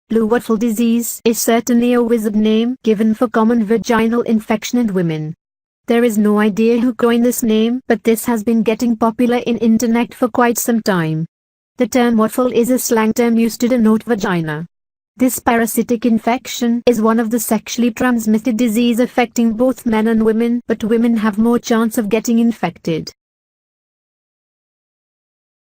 Blue waffle disease is certainly a wizard name given for common vaginal infection in women. There is no idea who coined this name, but this has been getting popular in internet for quite some time. The term waffle is a slang term used to denote vagina. This parasitic infection is one of the sexually transmitted disease affecting both men and women, but women have more chance of getting infected.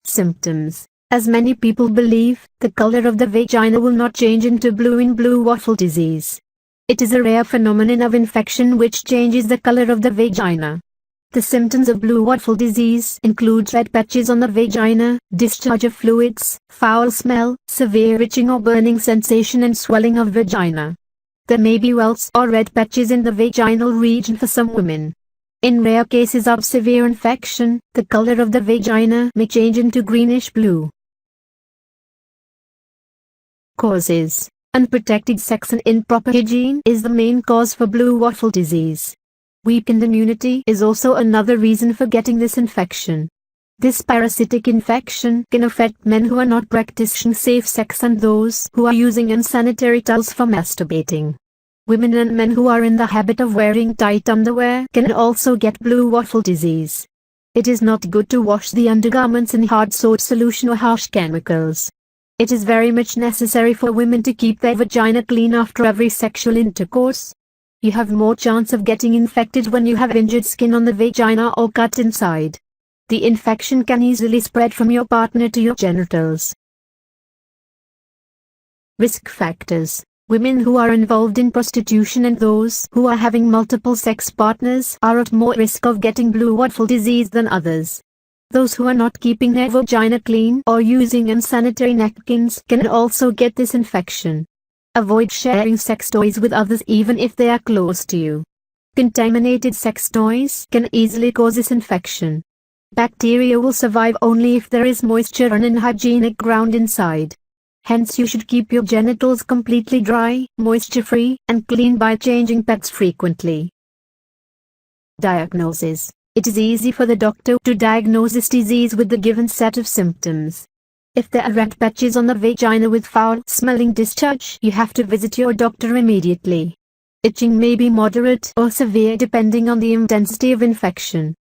Symptoms. As many people believe, the color of the vagina will not change into blue in blue waffle disease. It is a rare phenomenon of infection which changes the color of the vagina. The symptoms of blue waffle disease include red patches on the vagina, discharge of fluids, foul smell, severe itching or burning sensation and swelling of vagina. There may be welts or red patches in the vaginal region for some women. In rare cases of severe infection, the color of the vagina may change into greenish blue. Causes. Unprotected sex and improper hygiene is the main cause for blue waffle disease. Weakened immunity is also another reason for getting this infection. This parasitic infection can affect men who are not practicing safe sex and those who are using unsanitary towels for masturbating. Women and men who are in the habit of wearing tight underwear can also get blue waffle disease. It is not good to wash the undergarments in hard soap solution or harsh chemicals. It is very much necessary for women to keep their vagina clean after every sexual intercourse. You have more chance of getting infected when you have injured skin on the vagina or cut inside. The infection can easily spread from your partner to your genitals. Risk factors. Women who are involved in prostitution and those who are having multiple sex partners are at more risk of getting blue waffle disease than others. Those who are not keeping their vagina clean or using unsanitary napkins can also get this infection. Avoid sharing sex toys with others even if they are close to you. Contaminated sex toys can easily cause this infection. Bacteria will survive only if there is moisture and unhygienic ground inside. Hence you should keep your genitals completely dry, moisture-free, and clean by changing pads frequently. Diagnosis. It is easy for the doctor to diagnose this disease with the given set of symptoms. If there are red patches on the vagina with foul-smelling discharge, you have to visit your doctor immediately. Itching may be moderate or severe depending on the intensity of infection.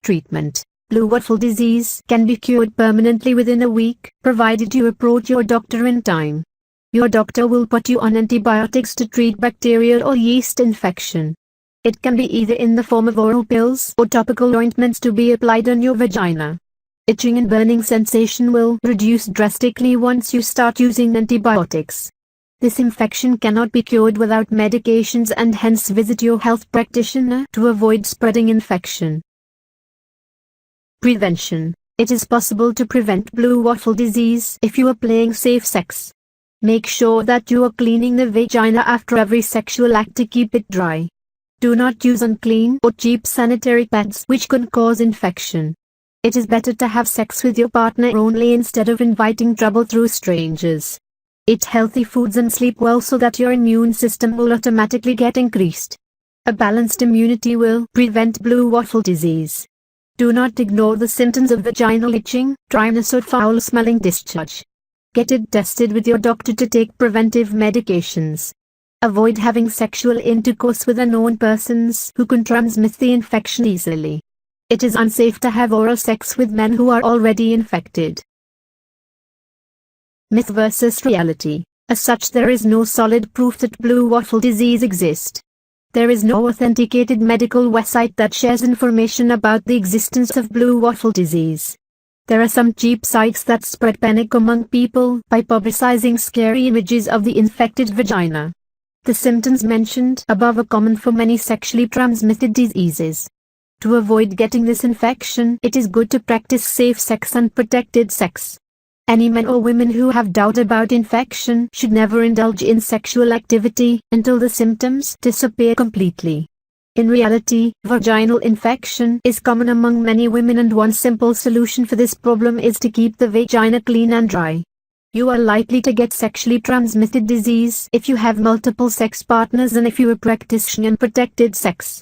Treatment. Blue waffle disease can be cured permanently within a week, provided you approach your doctor in time. Your doctor will put you on antibiotics to treat bacterial or yeast infection. It can be either in the form of oral pills or topical ointments to be applied on your vagina. Itching and burning sensation will reduce drastically once you start using antibiotics. This infection cannot be cured without medications and hence visit your health practitioner to avoid spreading infection. Prevention. It is possible to prevent blue waffle disease if you are playing safe sex. Make sure that you are cleaning the vagina after every sexual act to keep it dry. Do not use unclean or cheap sanitary pads which can cause infection. It is better to have sex with your partner only instead of inviting trouble through strangers. Eat healthy foods and sleep well so that your immune system will automatically get increased. A balanced immunity will prevent blue waffle disease. Do not ignore the symptoms of vaginal itching, dryness or foul-smelling discharge. Get it tested with your doctor to take preventive medications. Avoid having sexual intercourse with unknown persons who can transmit the infection easily. It is unsafe to have oral sex with men who are already infected. Myth versus reality. As such, there is no solid proof that blue waffle disease exists. There is no authenticated medical website that shares information about the existence of blue waffle disease. There are some cheap sites that spread panic among people by publicizing scary images of the infected vagina. The symptoms mentioned above are common for many sexually transmitted diseases. To avoid getting this infection, it is good to practice safe sex and protected sex. Any men or women who have doubt about infection should never indulge in sexual activity until the symptoms disappear completely. In reality, vaginal infection is common among many women and one simple solution for this problem is to keep the vagina clean and dry. You are likely to get sexually transmitted disease if you have multiple sex partners and if you are practicing unprotected sex.